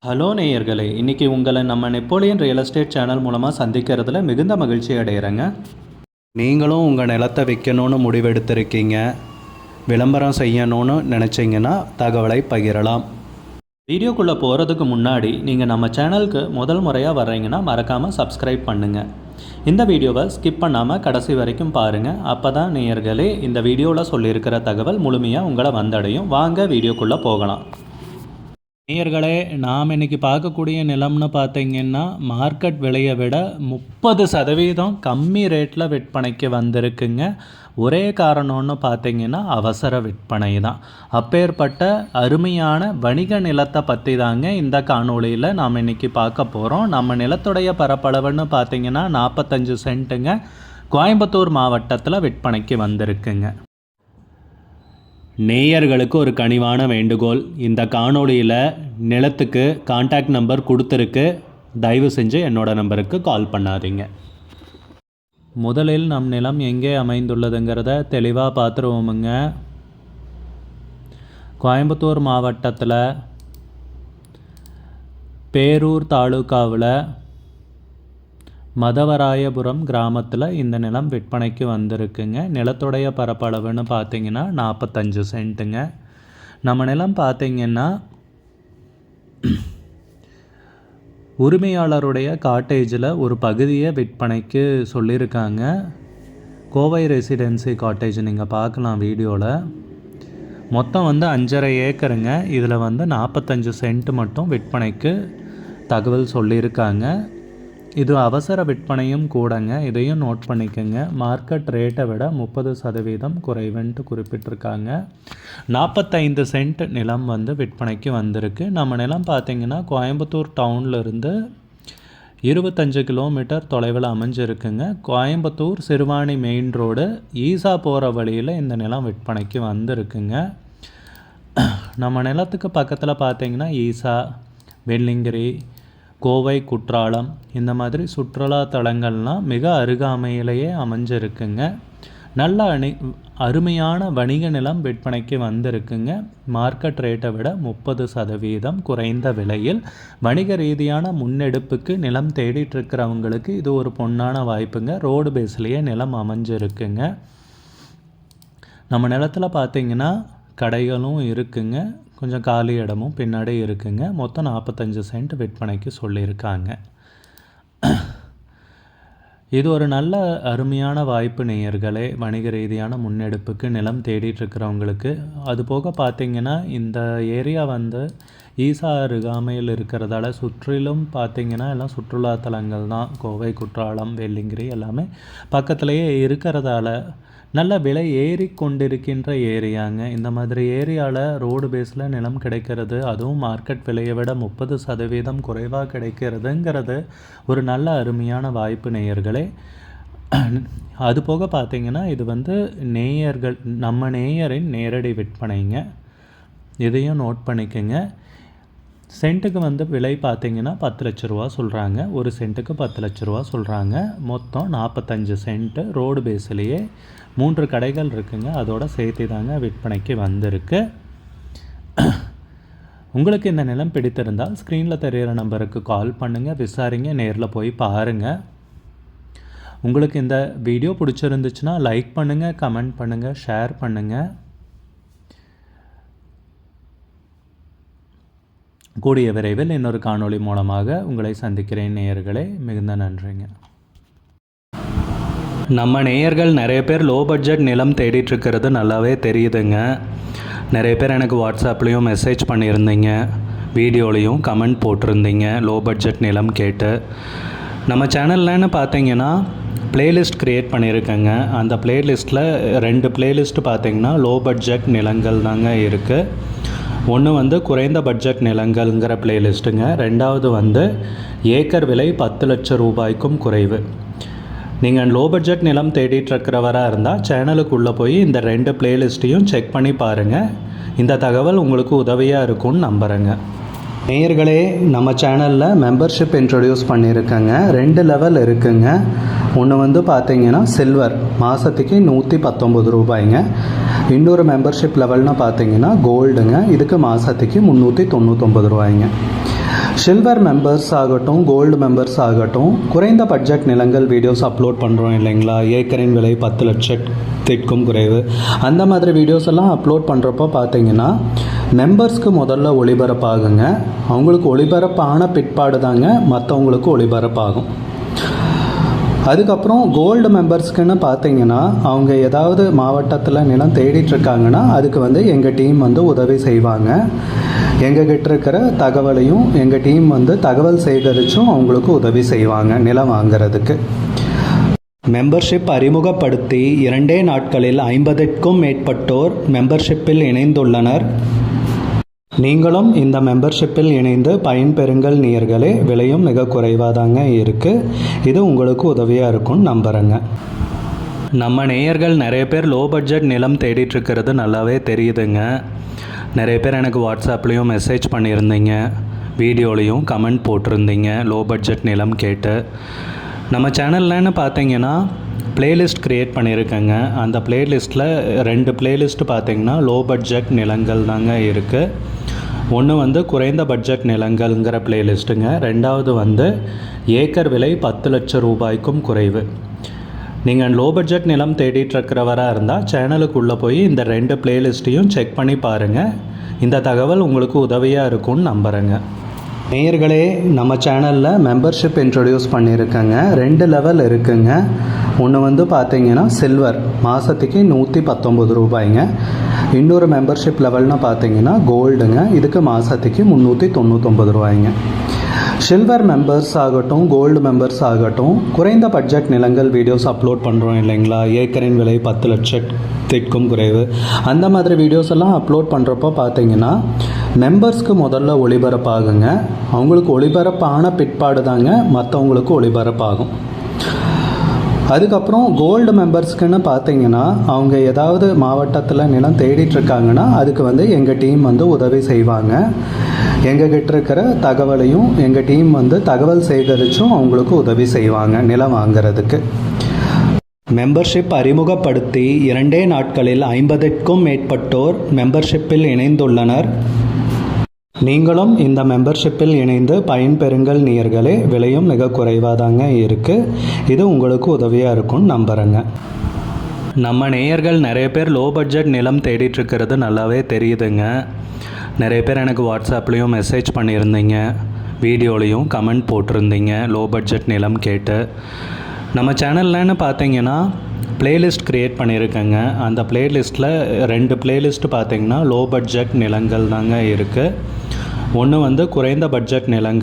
Hello நேயர்களே, இன்றைக்கி உங்களை நம்ம நெப்போலியன் ரியல் எஸ்டேட் சேனல் மூலமாக சந்திக்கிறதுல மிகுந்த மகிழ்ச்சி அடைகிறேங்க. நீங்களும் உங்கள் நிலத்தை விற்கணும்னு முடிவெடுத்திருக்கீங்க, விளம்பரம் செய்யணும்னு நினச்சிங்கன்னா தகவலை பகிரலாம். வீடியோக்குள்ளே போகிறதுக்கு முன்னாடி நீங்கள் நம்ம சேனலுக்கு முதல் முறையாக வர்றீங்கன்னா மறக்காமல் சப்ஸ்கிரைப் பண்ணுங்கள். இந்த வீடியோவை ஸ்கிப் பண்ணாமல் கடைசி வரைக்கும் பாருங்கள். அப்போ தான் நேயர்களே இந்த வீடியோவில் சொல்லியிருக்கிற தகவல் முழுமையாக உங்களை வந்தடையும். வாங்க வீடியோக்குள்ளே போகலாம். நேயர்களே, நாம் இன்றைக்கி பார்க்கக்கூடிய நிலம்னு பார்த்தீங்கன்னா மார்க்கெட் விலையை விட 30% கம்மி ரேட்டில் விற்பனைக்கு வந்திருக்குங்க. ஒரே காரணம்னு பார்த்தீங்கன்னா அவசர விற்பனை தான். அப்பேற்பட்ட அருமையான வணிக நிலத்தை பற்றி தாங்க இந்த காணொளியில் நாம் இன்றைக்கி பார்க்க போகிறோம். நம்ம நிலத்துடைய பரப்பளவுன்னு பார்த்தீங்கன்னா 45 சென்ட்டுங்க. கோயம்புத்தூர் மாவட்டத்தில் விற்பனைக்கு வந்திருக்குங்க. நேயர்களுக்கு ஒரு கனிவான வேண்டுகோள், இந்த காணொளியில் நிலத்துக்கு கான்டாக்ட் நம்பர் கொடுத்துருக்கு, தயவு செஞ்சு என்னோடய நம்பருக்கு கால் பண்ணாதீங்க. முதலில் நம் நிலம் எங்கே அமைந்துள்ளதுங்கிறத தெளிவாக பார்த்துருவோமுங்க. கோயம்புத்தூர் மாவட்டத்தில் பேரூர் தாலுகாவில் மதவராயபுரம் கிராமத்தில் இந்த நிலம் விற்பனைக்கு வந்திருக்குங்க. நிலத்துடைய பரப்பளவுன்னு பார்த்தீங்கன்னா 45 சென்ட்டுங்க. நம்ம நிலம் பார்த்தீங்கன்னா உரிமையாளருடைய காட்டேஜில் ஒரு பகுதியை விற்பனைக்கு சொல்லியிருக்காங்க. கோவை ரெசிடென்சி காட்டேஜ் நீங்கள் பார்க்கலாம் வீடியோவில். மொத்தம் 5.5 ஏக்கருங்க. இதில் 45 சென்ட் மட்டும் விற்பனைக்கு தகவல் சொல்லியிருக்காங்க. இது அவசர விற்பனையும் கூடங்க, இதையும் நோட் பண்ணிக்கோங்க. மார்க்கெட் ரேட்டை விட 30% குறைவுன்ட்டு குறிப்பிட்டிருக்காங்க. 45 சென்ட் நிலம் விற்பனைக்கு வந்திருக்கு. நம்ம நிலம் பார்த்திங்கன்னா கோயம்புத்தூர் டவுன்லேருந்து 25 கிலோமீட்டர் தொலைவில் அமைஞ்சிருக்குங்க. கோயம்புத்தூர் சிறுவாணி மெயின் ரோடு ஈசா போகிற வழியில் இந்த நிலம் விற்பனைக்கு வந்திருக்குங்க. நம்ம நிலத்துக்கு பக்கத்தில் பார்த்திங்கன்னா ஈசா, வெள்ளிங்கிரி, கோவை, குற்றாலம் இந்த மாதிரி சுற்றுலா தலங்கள்லாம் மிக அருகாமையிலேயே அமைஞ்சிருக்குங்க. நல்ல அருமையான வணிக நிலம் விற்பனைக்கு வந்திருக்குங்க. மார்க்கெட் ரேட்டை விட 30% குறைந்த விலையில் வணிக ரீதியான முன்னெடுப்புக்கு நிலம் தேடிட்டுருக்கிறவங்களுக்கு இது ஒரு பொன்னான வாய்ப்புங்க. ரோடு பேஸ்லேயே நிலம் அமைஞ்சிருக்குங்க. நம்ம நிலத்தில் பார்த்திங்கன்னா கடைகளும் இருக்குங்க, கொஞ்சம் காலி இடமும் பின்னாடி இருக்குங்க. மொத்தம் 45 சென்ட் விற்பனைக்கு சொல்லியிருக்காங்க. இது ஒரு நல்ல அருமையான வாய்ப்பு நேயர்களே, வணிக ரீதியான முன்னெடுப்புக்கு நிலம் தேடிட்டுருக்கிறவங்களுக்கு. அதுபோக பார்த்திங்கன்னா இந்த ஏரியா ஈசா அருகாமையில் இருக்கிறதால சுற்றிலும் பார்த்திங்கன்னா எல்லாம் சுற்றுலா தலங்கள் தான். கோவை, குற்றாலம், வெள்ளிங்கிரி எல்லாமே பக்கத்துலேயே இருக்கிறதால நல்ல விலை ஏறி கொண்டிருக்கின்ற ஏரியாங்க. இந்த மாதிரி ஏரியாவில் ரோடு பேஸில் நிலம் கிடைக்கிறது, அதுவும் மார்க்கெட் விலையை விட 30% குறைவாக கிடைக்கிறதுங்கிறது ஒரு நல்ல அருமையான வாய்ப்பு நேயர்களே. அதுபோக பார்த்திங்கன்னா இது நேயர்கள், நம்ம நேயரின் நேரடி விற்பனைங்க. இதையும் நோட் பண்ணிக்கோங்க. சென்ட்டுக்கு விலை பார்த்திங்கன்னா 10 லட்ச ரூபா சொல்கிறாங்க. ஒரு சென்ட்டுக்கு 10 லட்ச ரூபா சொல்கிறாங்க. மொத்தம் 45 சென்ட்டு. ரோடு பேஸ்லேயே 3 கடைகள் இருக்குங்க. அதோட சேர்த்து தாங்க விற்பனைக்கு வந்திருக்கு. உங்களுக்கு இந்த நிலம் பிடித்திருந்தால் ஸ்க்ரீனில் தெரிகிற நம்பருக்கு கால் பண்ணுங்கள், விசாரிங்க, நேரில் போய் பாருங்கள். உங்களுக்கு இந்த வீடியோ பிடிச்சிருந்துச்சுன்னா லைக் பண்ணுங்கள், கமெண்ட் பண்ணுங்கள், ஷேர் பண்ணுங்கள். கூடிய விரைவில் இன்னொரு காணொளி மூலமாக உங்களை சந்திக்கிறேன் நேயர்களே. மிகுந்த நன்றிங்க. நம்ம நேயர்கள் நிறைய பேர் லோ பட்ஜெட் நிலம் தேடிட்டுருக்கிறது நல்லாவே தெரியுதுங்க. நிறைய பேர் எனக்கு வாட்ஸ்அப்லேயும் மெசேஜ் பண்ணியிருந்தீங்க, வீடியோலையும் கமெண்ட் போட்டிருந்தீங்க லோ பட்ஜெட் நிலம் கேட்டு. நம்ம சேனல்லன்னு பார்த்தீங்கன்னா ப்ளேலிஸ்ட் க்ரியேட் பண்ணியிருக்கேங்க. அந்த ப்ளேலிஸ்ட்டில் 2 ப்ளேலிஸ்ட் பார்த்திங்கன்னா லோ பட்ஜெட் நிலங்கள் தாங்க இருக்குது. ஒன்று குறைந்த பட்ஜெட் நிலங்கள்ங்கிற ப்ளேலிஸ்ட்டுங்க. ரெண்டாவது ஏக்கர் விலை 10 லட்சம் ரூபாய்க்கும் குறைவு. நீங்கள் லோ பட்ஜெட் நிலம் தேடிட்டுருக்கிறவராக இருந்தால் சேனலுக்குள்ளே போய் இந்த 2 ப்ளேலிஸ்ட்டையும் செக் பண்ணி பாருங்கள். இந்த தகவல் உங்களுக்கு உதவியாக இருக்கும்னு நம்புகிறேங்க. நேயர்களே, நம்ம சேனலில் மெம்பர்ஷிப் இன்ட்ரடியூஸ் பண்ணியிருக்கேங்க. 2 லெவல் இருக்குங்க. ஒன்று பார்த்தீங்கன்னா சில்வர், மாதத்துக்கு 119 ரூபாய்ங்க. இன்னொரு மெம்பர்ஷிப் லெவல்னால் பார்த்தீங்கன்னா கோல்டுங்க. இதுக்கு மாதத்துக்கு 399 ரூபாய்ங்க. சில்வர் மெம்பர்ஸ் ஆகட்டும், கோல்டு மெம்பர்ஸ் ஆகட்டும், குறைந்த பட்ஜெட் நிலங்கள் வீடியோஸ் அப்லோட் பண்ணுறோம் இல்லைங்களா, ஏக்கரின் விலை 10 லட்சத்திற்கும் குறைவு, அந்த மாதிரி வீடியோஸ் எல்லாம் அப்லோட் பண்ணுறப்போ பார்த்தீங்கன்னா மெம்பர்ஸ்க்கு முதல்ல ஒளிபரப்பாகுங்க. அவங்களுக்கு ஒளிபரப்பான பிற்பாடு தாங்க மற்றவங்களுக்கு ஒளிபரப்பாகும். அதுக்கப்புறம் கோல்டு மெம்பர்ஸ்க்குன்னு பார்த்தீங்கன்னா அவங்க ஏதாவது மாவட்டத்தில் நிலம் தேடிட்டுருக்காங்கன்னா அதுக்கு வந்து எங்கள் டீம் வந்து உதவி செய்வாங்க. எங்ககிட்ட இருக்கிற தகவலையும் எங்கள் டீம் வந்து தகவல் சேகரித்தும் அவங்களுக்கு உதவி செய்வாங்க நிலம் வாங்கிறதுக்கு. மெம்பர்ஷிப் அறிமுகப்படுத்தி 2 நாட்களில் 50க்கும் மேற்பட்டோர் மெம்பர்ஷிப்பில் இணைந்துள்ளனர். நீங்களும் இந்த மெம்பர்ஷிப்பில் இணைந்து பயன்பெறுங்கள் நேயர்களே. விலையும் மிக குறைவாக தாங்க இருக்குது. இது உங்களுக்கு உதவியாக இருக்கும்னு நம்புகிறேங்க. நம்ம நேயர்கள் நிறைய பேர் லோ பட்ஜெட் நிலம் தேடிட்டுருக்கிறது நல்லாவே தெரியுதுங்க. நிறைய பேர் எனக்கு வாட்ஸ்அப்லேயும் மெசேஜ் பண்ணியிருந்தீங்க, வீடியோலையும் கமெண்ட் போட்டிருந்தீங்க லோ பட்ஜெட் நிலம் கேட்டு. நம்ம சேனல்லன்னு பார்த்தீங்கன்னா பிளேலிஸ்ட் க்ரியேட் பண்ணியிருக்கேங்க. அந்த பிளேலிஸ்ட்டில் 2 பிளேலிஸ்ட்டு பார்த்தீங்கன்னா லோ பட்ஜெட் நிலங்கள் தாங்க இருக்குது. ஒன்று வந்து குறைந்த பட்ஜெட் நிலங்கள்ங்கிற பிளேலிஸ்ட்டுங்க. 2வது வந்து ஏக்கர் விலை 10 லட்சம் ரூபாய்க்கும் குறைவு. நீங்கள் லோ பட்ஜெட் நிலம் தேடிட்டுருக்கிறவராக இருந்தால் சேனலுக்குள்ளே போய் இந்த 2 பிளேலிஸ்ட்டையும் செக் பண்ணி பாருங்கள். இந்த தகவல் உங்களுக்கு உதவியாக இருக்கும்னு நம்புகிறேங்க. நேயர்களே, நம்ம சேனலில் மெம்பர்ஷிப் இன்ட்ரடியூஸ் பண்ணியிருக்கேங்க. 2 லெவல் இருக்குங்க. ஒன்று வந்து பார்த்தீங்கன்னா சில்வர், மாதத்துக்கு 119 ரூபாய்ங்க. இன்னொரு மெம்பர்ஷிப் லெவல்னு பார்த்தீங்கன்னா கோல்டுங்க, இதுக்கு மாதத்துக்கு 399 ரூபாய்ங்க. சில்வர் மெம்பர்ஸ் ஆகட்டும், கோல்டு மெம்பர்ஸ் ஆகட்டும், குறைந்த பட்ஜெட் நிலங்கள் வீடியோஸ் அப்லோட் பண்ணுறோம் இல்லைங்களா, ஏக்கரின் விலை 10 லட்சத்திற்கும் குறைவு, அந்த மாதிரி வீடியோஸ் எல்லாம் அப்லோட் பண்ணுறப்போ பார்த்தீங்கன்னா மெம்பர்ஸ்க்கு முதல்ல ஒளிபரப்பாகுங்க. அவங்களுக்கு ஒளிபரப்பான பிற்பாடு தாங்க மற்றவங்களுக்கு ஒளிபரப்பாகும். அதுக்கப்புறம் கோல்டு மெம்பர்ஸ்க்குன்னு பார்த்தீங்கன்னா அவங்க ஏதாவது மாவட்டத்தில் நிலம் தேடிட்டுருக்காங்கன்னா அதுக்கு வந்து எங்கள் டீம் வந்து உதவி செய்வாங்க. எங்ககிட்ட இருக்கிற தகவலையும் எங்கள் டீம் வந்து தகவல் சேகரித்தும் அவங்களுக்கு உதவி செய்வாங்க நிலம் வாங்கிறதுக்கு. மெம்பர்ஷிப் அறிமுகப்படுத்தி 2 நாட்களில் 50க்கும் மேற்பட்டோர் மெம்பர்ஷிப்பில் இணைந்துள்ளனர். நீங்களும் இந்த மெம்பர்ஷிப்பில் இணைந்து பயன்பெறுங்கள் நேயர்களே. விலையும் மிக குறைவாக தாங்க இருக்குது. இது உங்களுக்கு உதவியாக இருக்கும்னு நம்புகிறேங்க. நம்ம நேயர்கள் நிறைய பேர் லோ பட்ஜெட் நிலம் தேடிட்டுருக்கிறது நல்லாவே தெரியுதுங்க. நிறைய பேர் எனக்கு வாட்ஸ்அப்லேயும் மெசேஜ் பண்ணியிருந்தீங்க, வீடியோலையும் கமெண்ட் போட்டிருந்தீங்க லோ பட்ஜெட் நிலம் கேட்டு. நம்ம சேனல்லன்னு பார்த்தீங்கன்னா பிளேலிஸ்ட் க்ரியேட் பண்ணியிருக்கேங்க. அந்த பிளேலிஸ்ட்டில் 2 பிளேலிஸ்ட்டு பார்த்தீங்கன்னா லோ பட்ஜெட் நிலங்கள் தாங்க இருக்குது. ஒன்று வந்து குறைந்த பட்ஜெட் நிலங்கள்